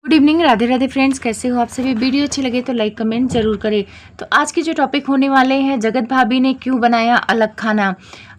Good evening, Radhe Radhe friends. कैसे हो आप सभी? वीडियो अच्छी लगे तो लाइक कमेंट जरूर करें। तो आज के जो टॉपिक होने वाले हैं, जगत भाभी ने क्यों बनाया अलग खाना,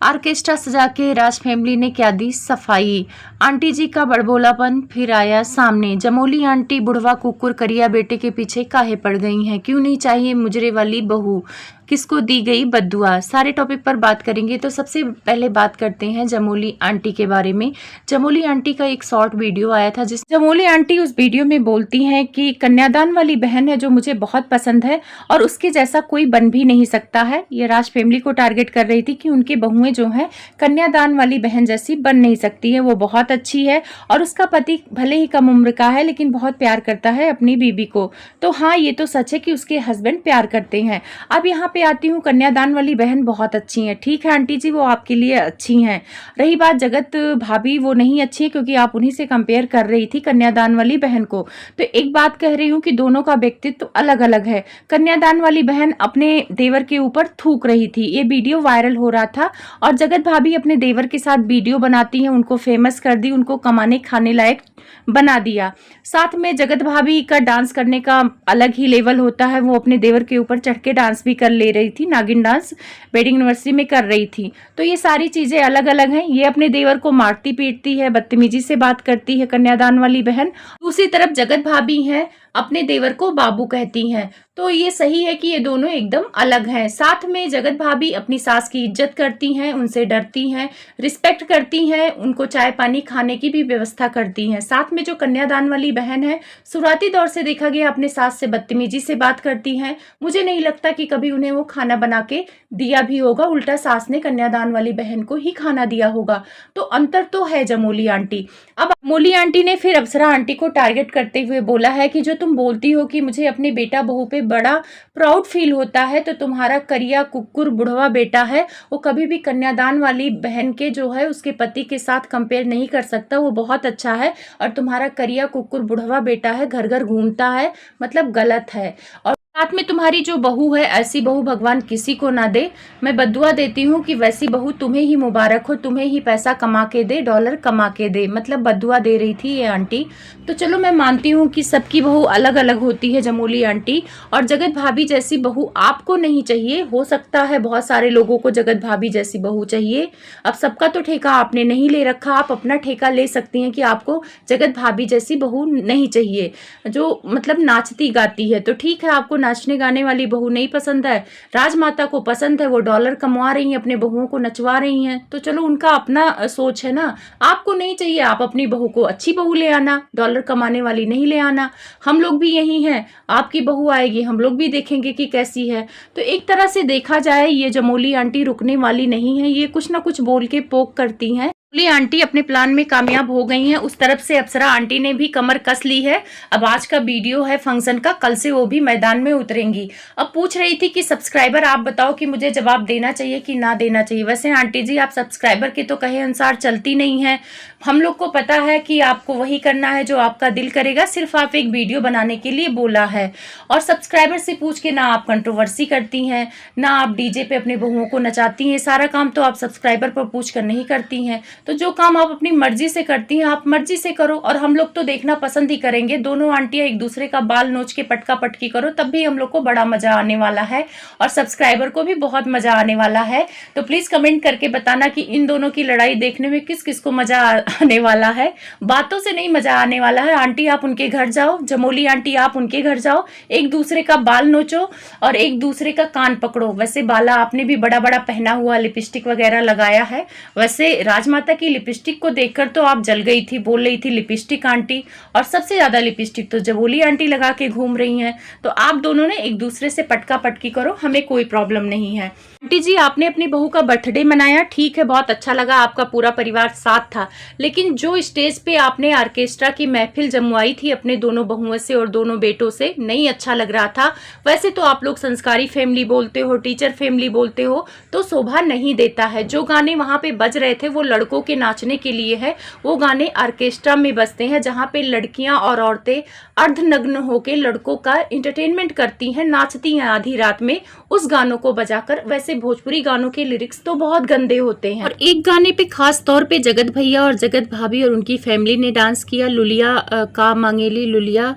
ऑर्केस्ट्रा सजा के राज फैमिली ने क्या दी सफाई, आंटी जी का बड़बोलापन फिर आया सामने, जमोली आंटी बुढ़वा कुकुर करिया बेटे के पीछे काहे पड़ गई हैं, क्यों नहीं चाहिए मुजरे वाली बहू, किसको दी गई बद्दुआ, सारे टॉपिक पर बात करेंगे। तो सबसे पहले बात करते हैं जमोली आंटी के बारे में। जमोली आंटी का एक शॉर्ट वीडियो आया था जिस जमोली आंटी उस वीडियो में बोलती हैं कि कन्यादान वाली बहन है जो मुझे बहुत पसंद है और उसके जैसा कोई बन भी नहीं सकता है। ये राज फैमिली को टारगेट कर रही थी कि उनकी बहुएं जो हैं कन्यादान वाली बहन जैसी बन नहीं सकती है, वो बहुत अच्छी है और उसका पति भले ही कम उम्र का है लेकिन बहुत प्यार करता है अपनी बीबी को। तो हाँ, ये तो सच है कि उसके हस्बैंड प्यार करते हैं। अब यहाँ पे आती हूँ, कन्यादान वाली बहन बहुत अच्छी है, ठीक है आंटी जी, वो आपके लिए अच्छी हैं। रही बात जगत भाभी, वो नहीं अच्छी है क्योंकि आप उन्हीं से कंपेयर कर रही थी कन्यादान वाली बहन को। तो एक बात कह रही हूँ कि दोनों का व्यक्तित्व अलग अलग है। कन्यादान वाली बहन अपने देवर के ऊपर थूक रही थी, ये वीडियो वायरल हो रहा था और जगत भाभी अपने देवर के साथ वीडियो बनाती हैं, उनको फेमस कर दी, उनको कमाने खाने लायक बना दिया। साथ में जगत भाभी का डांस करने का अलग ही लेवल होता है, वो अपने देवर के ऊपर चढ़ के डांस भी कर ले रही थी, नागिन डांस वेडिंग एनिवर्सरी में कर रही थी। तो ये सारी चीजें अलग अलग हैं। ये अपने देवर को मारती पीटती है, बदतमीजी से बात करती है कन्यादान वाली बहन। दूसरी तरफ जगत भाभी है, अपने देवर को बाबू कहती हैं। तो ये सही है कि ये दोनों एकदम अलग हैं। साथ में जगत भाभी अपनी सास की इज्जत करती हैं, उनसे डरती हैं, रिस्पेक्ट करती हैं, उनको चाय पानी खाने की भी व्यवस्था करती हैं। साथ में जो कन्यादान वाली बहन है, शुरुआती दौर से देखा गया अपने सास से बदतमीजी से बात करती हैं। मुझे नहीं लगता कि कभी उन्हें वो खाना बना के दिया भी होगा, उल्टा सास ने कन्यादान वाली बहन को ही खाना दिया होगा। तो अंतर तो है जमोली आंटी। अब मोली आंटी ने फिर अप्सरा आंटी को टारगेट करते हुए बोला है कि जो तुम बोलती हो कि मुझे अपने बेटा बहू पे बड़ा प्राउड फील होता है, तो तुम्हारा करिया कुकुर बुढ़वा बेटा है, वो कभी भी कन्यादान वाली बहन के जो है उसके पति के साथ कंपेयर नहीं कर सकता, वो बहुत अच्छा है। और तुम्हारा करिया कुकुर बुढ़वा बेटा है, घर घर घूमता है, मतलब गलत है। और साथ में तुम्हारी जो बहू है, ऐसी बहू भगवान किसी को ना दे। मैं बद्दुआ देती हूँ कि वैसी बहू तुम्हें ही मुबारक हो, तुम्हें ही पैसा कमा के दे, डॉलर कमा के दे, मतलब बद्दुआ दे रही थी ये आंटी। तो चलो मैं मानती हूँ कि सबकी बहू अलग अलग होती है जमोली आंटी, और जगत भाभी जैसी बहू आपको नहीं चाहिए। हो सकता है बहुत सारे लोगों को जगत भाभी जैसी बहू चाहिए। अब सबका तो ठेका आपने नहीं ले रखा, आप अपना ठेका ले सकती हैं कि आपको जगत भाभी जैसी बहू नहीं चाहिए जो मतलब नाचती गाती है। तो ठीक है, आपको नाचने गाने वाली बहू नहीं पसंद है, राजमाता को पसंद है, वो डॉलर कमा रही हैं, अपने बहुओं को नचवा रही हैं, तो चलो उनका अपना सोच है ना। आपको नहीं चाहिए, आप अपनी बहू को अच्छी बहू ले आना, डॉलर कमाने वाली नहीं ले आना। हम लोग भी यही हैं, आपकी बहू आएगी, हम लोग भी देखेंगे कि कैसी है। तो एक तरह से देखा जाए ये जमोली आंटी रुकने वाली नहीं है, ये कुछ ना कुछ बोल के पोक करती हैं। जमोली आंटी अपने प्लान में कामयाब हो गई हैं। उस तरफ से अप्सरा आंटी ने भी कमर कस ली है। अब आज का वीडियो है फंक्शन का, कल से वो भी मैदान में उतरेंगी। अब पूछ रही थी कि सब्सक्राइबर आप बताओ कि मुझे जवाब देना चाहिए कि ना देना चाहिए। वैसे आंटी जी, आप सब्सक्राइबर के तो कहे अनुसार चलती नहीं है। हम लोग को पता है कि आपको वही करना है जो आपका दिल करेगा, सिर्फ आप एक वीडियो बनाने के लिए बोला है। और सब्सक्राइबर से पूछ के ना आप कंट्रोवर्सी करती हैं, ना आप डीजे पे अपने बहुओं को नचाती हैं। सारा काम तो आप सब्सक्राइबर पर पूछ कर नहीं करती हैं। तो जो काम आप अपनी मर्जी से करती हैं, आप मर्जी से करो, और हम लोग तो देखना पसंद ही करेंगे। दोनों आंटियां एक दूसरे का बाल नोच के पटका पटकी करो, तब भी हम लोग को बड़ा मजा आने वाला है और सब्सक्राइबर को भी बहुत मजा आने वाला है। तो प्लीज कमेंट करके बताना कि इन दोनों की लड़ाई देखने में किस किस को मजा आने वाला है। बातों से नहीं मजा आने वाला है। आंटी आप उनके घर जाओ, जमोली आंटी आप उनके घर जाओ, एक दूसरे का बाल नोचो और एक दूसरे का कान पकड़ो। वैसे बाला आपने भी बड़ा बड़ा पहना हुआ, लिपस्टिक वगैरह लगाया है। वैसे राजमाता की लिपस्टिक को देखकर तो आप जल गई थी, बोल रही थी लिपस्टिक आंटी, और सबसे ज्यादा लिपस्टिक तो जमोली आंटी लगा के घूम रही हैं। तो आप दोनों ने एक दूसरे से पटका पटकी करो, हमें कोई प्रॉब्लम नहीं है। आंटी जी, आपने अपनी बहू का बर्थडे मनाया, ठीक है, बहुत अच्छा लगा, आपका पूरा परिवार साथ था। लेकिन जो स्टेज पे आपने ऑर्केस्ट्रा की महफिल जमवाई थी अपने दोनों बहुओं से और दोनों बेटों से, नहीं अच्छा लग रहा था। वैसे तो आप लोग संस्कारी फैमिली बोलते हो, टीचर फैमिली बोलते हो, तो शोभा नहीं देता है। जो गाने वहां पे बज रहे थे वो लड़कों के नाचने के लिए है, वो गाने ऑर्केस्ट्रा में बजते हैं जहाँ पे लड़कियां और औरतें अर्धनग्न होकर लड़कों का एंटरटेनमेंट करती हैं, नाचती हैं आधी रात में उस गानों को बजाकर। वैसे भोजपुरी गानों के लिरिक्स तो बहुत गंदे होते हैं। और एक गाने पे खास तौर पे जगत भैया और जगत भाभी और उनकी फैमिली ने डांस किया, लुलिया का मांगेली लुलिया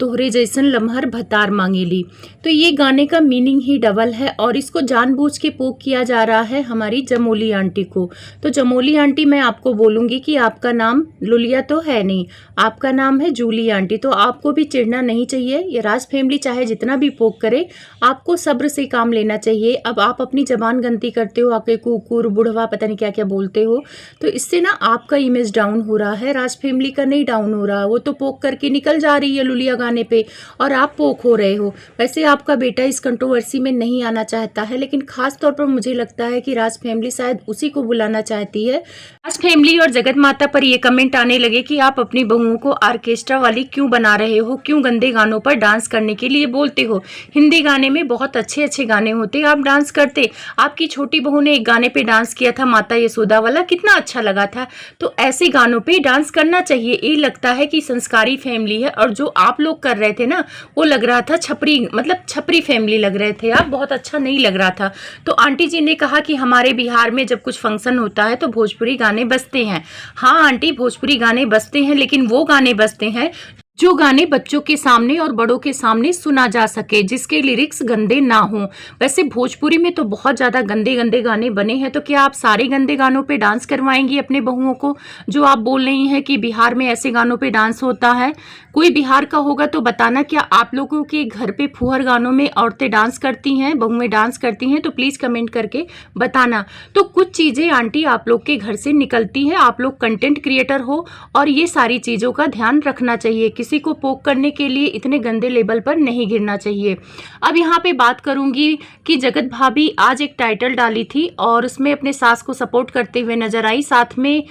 तोहरे जैसन लम्हर भतार मांगेली। तो ये गाने का मीनिंग ही डबल है और इसको जानबूझ के पोक किया जा रहा है हमारी जमोली आंटी को। तो जमोली आंटी, मैं आपको बोलूँगी कि आपका नाम लुलिया तो है नहीं, आपका नाम है जूली आंटी। तो आपको भी चिढ़ना नहीं चाहिए। ये राज फैमिली चाहे जितना भी पोक करे, आपको सब्र से काम लेना चाहिए। अब आप अपनी जबान गंदी करते हो, आके कुकुर बुढ़वा पता नहीं क्या क्या बोलते हो, तो इससे ना आपका इमेज डाउन हो रहा है, राज फैमिली का नहीं डाउन हो रहा। वो तो पोक करके निकल जा रही है लुलिया गाने पे और आप पोक हो रहे हो। वैसे आपका बेटा इस कंट्रोवर्सी में नहीं आना चाहता है, लेकिन खास तौर पर मुझे लगता है कि राज फैमिली शायद उसी को बुलाना चाहती है। राज फैमिली और जगत माता पर ये कमेंट आने लगे कि आप अपनी बहुओं को ऑर्केस्ट्रा वाली क्यों बना रहे हो, क्यों गंदे गानों पर डांस करने के लिए बोलते हो। हिंदी गाने में बहुत अच्छे अच्छे गाने होते, आप डांस करते। आपकी छोटी बहू ने एक गाने पे डांस किया था, माता यशोदा वाला, कितना अच्छा लगा था। तो ऐसे गानों पे डांस करना चाहिए। ये लगता है कि संस्कारी फैमिली है, और जो आप लोग कर रहे थे ना, वो लग रहा था छपरी, मतलब छपरी फैमिली लग रहे थे आप, बहुत अच्छा नहीं लग रहा था। तो आंटी जी ने कहा कि हमारे बिहार में जब कुछ फंक्शन होता है तो भोजपुरी गाने बजते हैं। हाँ आंटी, भोजपुरी गाने बजते हैं, लेकिन वो गाने बजते हैं जो गाने बच्चों के सामने और बड़ों के सामने सुना जा सके, जिसके लिरिक्स गंदे ना हो। वैसे भोजपुरी में तो बहुत ज़्यादा गंदे गंदे गाने बने हैं, तो क्या आप सारे गंदे गानों पे डांस करवाएंगी अपने बहुओं को? जो आप बोल रही हैं कि बिहार में ऐसे गानों पे डांस होता है, कोई बिहार का होगा तो बताना। क्या आप लोगों के घर पे फुहर गानों में औरतें डांस करती हैं, बहुएं डांस करती हैं? तो प्लीज़ कमेंट करके बताना। तो कुछ चीज़ें आंटी आप लोग के घर से निकलती हैं, आप लोग कंटेंट क्रिएटर हो और ये सारी चीज़ों का ध्यान रखना चाहिए। किसी को पोक करने के लिए इतने गंदे लेवल पर नहीं गिरना चाहिए। अब यहाँ पे बात करूंगी कि जगत भाभी आज एक टाइटल डाली थी और उसमें अपने सास को सपोर्ट करते हुए नजर आई, साथ में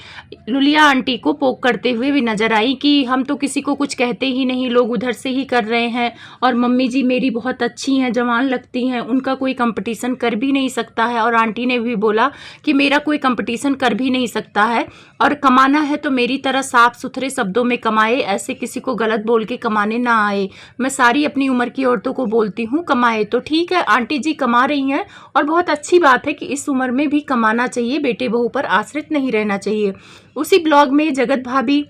लुलिया आंटी को पोक करते हुए भी नजर आई कि हम तो किसी को कुछ कहते ही नहीं, लोग उधर से ही कर रहे हैं, और मम्मी जी मेरी बहुत अच्छी हैं, जवान लगती हैं, उनका कोई कंपटीशन कर भी नहीं सकता है। और आंटी ने भी बोला कि मेरा कोई कंपटीशन कर भी नहीं सकता है, और कमाना है तो मेरी तरह साफ सुथरे शब्दों में कमाए, ऐसे किसी को गलत बोल के कमाने ना आए। मैं सारी अपनी उम्र की औरतों को बोलती हूँ, कमाए तो ठीक है। आंटी जी कमा रही हैं और बहुत अच्छी बात है कि इस उम्र में भी कमाना चाहिए, बेटे बहू पर आश्रित नहीं रहना चाहिए। उसी ब्लॉग में जगत भाभी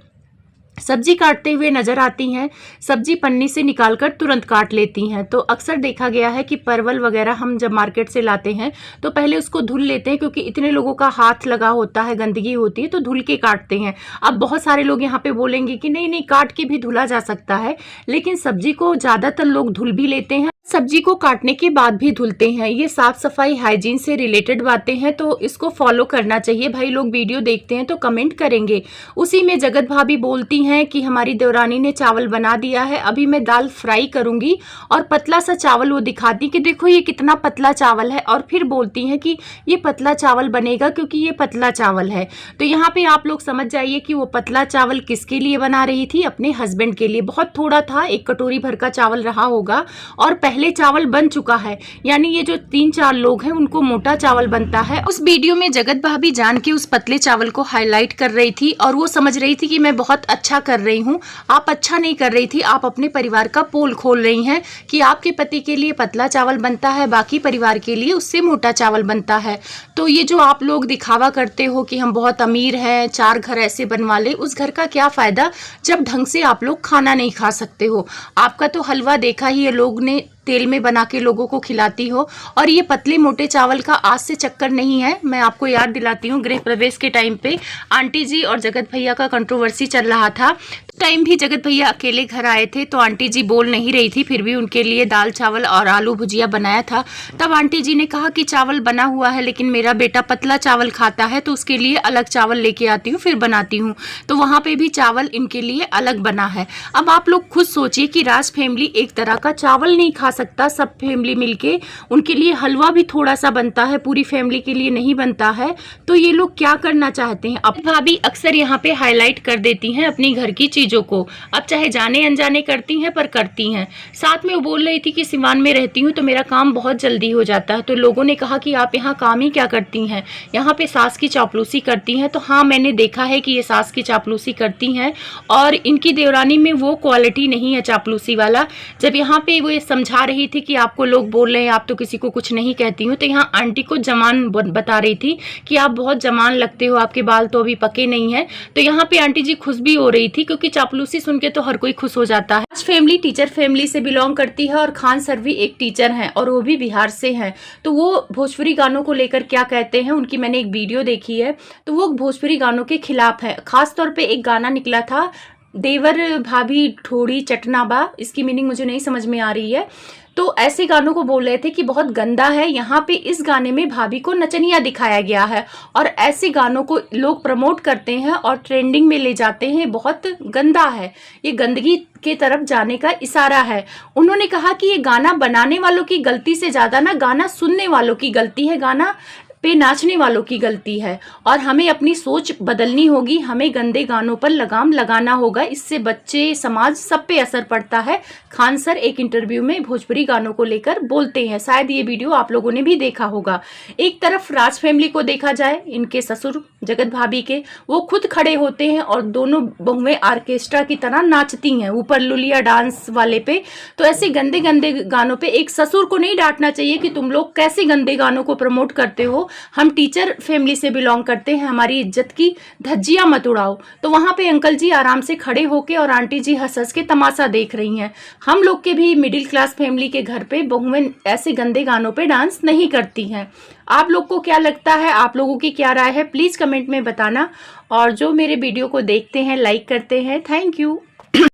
सब्जी काटते हुए नजर आती हैं, सब्जी पन्नी से निकालकर तुरंत काट लेती हैं। तो अक्सर देखा गया है कि परवल वगैरह हम जब मार्केट से लाते हैं तो पहले उसको धुल लेते हैं, क्योंकि इतने लोगों का हाथ लगा होता है, गंदगी होती है, तो धुल के काटते हैं। अब बहुत सारे लोग यहाँ पे बोलेंगे कि नहीं नहीं, काट के भी धुला जा सकता है, लेकिन सब्जी को ज़्यादातर लोग धुल भी लेते हैं, सब्जी को काटने के बाद भी धुलते हैं। ये साफ सफाई हाइजीन से रिलेटेड बातें हैं, तो इसको फॉलो करना चाहिए। भाई लोग वीडियो देखते हैं तो कमेंट करेंगे। उसी में जगत भाभी बोलती हैं कि हमारी देवरानी ने चावल बना दिया है, अभी मैं दाल फ्राई करूंगी, और पतला सा चावल वो दिखाती कि देखो ये कितना पतला चावल है, और फिर बोलती हैं कि ये पतला चावल बनेगा क्योंकि ये पतला चावल है। तो यहाँ पे आप लोग समझ जाइए कि वो पतला चावल किसके लिए बना रही थी, अपने हस्बैंड के लिए। बहुत थोड़ा था, एक कटोरी भर का चावल रहा होगा, और पहले चावल बन चुका है, यानी ये जो 3-4 लोग हैं उनको मोटा चावल बनता है। उस वीडियो में जगत भाभी जान के उस पतले चावल को हाईलाइट कर रही थी, और वो समझ रही थी कि मैं बहुत अच्छा कर रही हूँ। आप अच्छा नहीं कर रही थी, आप अपने परिवार का पोल खोल रही हैं कि आपके पति के लिए पतला चावल बनता है, बाकी परिवार के लिए उससे मोटा चावल बनता है। तो ये जो आप लोग दिखावा करते हो कि हम बहुत अमीर हैं, 4 घर ऐसे बनवा ले, उस घर का क्या फायदा जब ढंग से आप लोग खाना नहीं खा सकते हो। आपका तो हलवा देखा ही है, लोग ने तेल में बना के लोगों को खिलाती हो, और ये पतले मोटे चावल का आज से चक्कर नहीं है। मैं आपको याद दिलाती हूँ, गृह प्रवेश के टाइम पे आंटी जी और जगत भैया का कंट्रोवर्सी चल रहा था, टाइम भी जगत भैया अकेले घर आए थे, तो आंटी जी बोल नहीं रही थी, फिर भी उनके लिए दाल चावल और आलू भुजिया बनाया था। तब आंटी जी ने कहा कि चावल बना हुआ है, लेकिन मेरा बेटा पतला चावल खाता है, तो उसके लिए अलग चावल लेके आती हूँ फिर बनाती हूँ। तो वहाँ पे भी चावल इनके लिए अलग बना है। अब आप लोग खुद सोचिए कि राज फैमिली एक तरह का चावल नहीं खा सकता, सब फैमिली मिलके उनके लिए हलवा भी थोड़ा सा बनता है, पूरी फैमिली के लिए नहीं बनता है। तो ये लोग क्या करना चाहते हैं? अब भाभी अक्सर यहाँ पे हाईलाइट कर देती हैं अपनी घर की चीज चीज़ों को, अब चाहे जाने अनजाने करती हैं पर करती हैं। साथ में वो बोल रही थी कि सिवान में रहती हूँ तो मेरा काम बहुत जल्दी हो जाता है। तो लोगों ने कहा कि आप यहाँ काम ही क्या करती हैं, यहाँ पे सास की चापलूसी करती हैं। तो हाँ, मैंने देखा है कि ये सास की चापलूसी करती हैं और इनकी देवरानी में वो क्वालिटी नहीं है चापलूसी वाला। जब यहाँ पे वो ये समझा रही थी कि आपको लोग बोल रहे हैं आप तो किसी को कुछ नहीं कहती हूँ, तो यहाँ आंटी को जवान बता रही थी कि आप बहुत जवान लगते हो, आपके बाल तो अभी पके नहीं है। तो यहाँ पे आंटी जी खुश भी हो रही थी क्योंकि चापलूसी सुन के तो हर कोई खुश हो जाता है। फैमिली टीचर फैमिली से बिलोंग करती है और खान सर भी एक टीचर हैं और वो भी बिहार से हैं। तो वो भोजपुरी गानों को लेकर क्या कहते हैं, उनकी मैंने एक वीडियो देखी है। तो वो भोजपुरी गानों के खिलाफ है। खास तौर पे एक गाना निकला था, देवर भाभी ठोड़ी चटनाबा, इसकी मीनिंग मुझे नहीं समझ में आ रही है। तो ऐसे गानों को बोल रहे थे कि बहुत गंदा है। यहाँ पे इस गाने में भाभी को नचनिया दिखाया गया है और ऐसे गानों को लोग प्रमोट करते हैं और ट्रेंडिंग में ले जाते हैं। बहुत गंदा है, ये गंदगी के तरफ जाने का इशारा है। उन्होंने कहा कि ये गाना बनाने वालों की गलती से ज़्यादा ना गाना सुनने वालों की गलती है, गाना पे नाचने वालों की गलती है और हमें अपनी सोच बदलनी होगी। हमें गंदे गानों पर लगाम लगाना होगा, इससे बच्चे समाज सब पे असर पड़ता है। खान सर एक इंटरव्यू में भोजपुरी गानों को लेकर बोलते हैं, शायद ये वीडियो आप लोगों ने भी देखा होगा। एक तरफ राज फैमिली को देखा जाए, इनके ससुर जगत भाभी के, वो खुद खड़े होते हैं और दोनों बहुएं ऑर्केस्ट्रा की तरह नाचती हैं ऊपर लुलिया डांस वाले पे। तो ऐसे गंदे गंदे गानों पे एक ससुर को नहीं डांटना चाहिए कि तुम लोग कैसे गंदे गानों को प्रमोट करते हो, हम टीचर फैमिली से बिलोंग करते हैं, हमारी इज्जत की धज्जियां मत उड़ाओ। तो वहां पे अंकल जी आराम से खड़े होके और आंटी जी हंस हंस के तमाशा देख रही हैं। हम लोग के भी मिडिल क्लास फैमिली के घर पे बहुएं ऐसे गंदे गानों पे डांस नहीं करती हैं। आप लोग को क्या लगता है, आप लोगों की क्या राय है, प्लीज कमेंट में बताना। और जो मेरे वीडियो को देखते हैं, लाइक करते हैं, थैंक यू।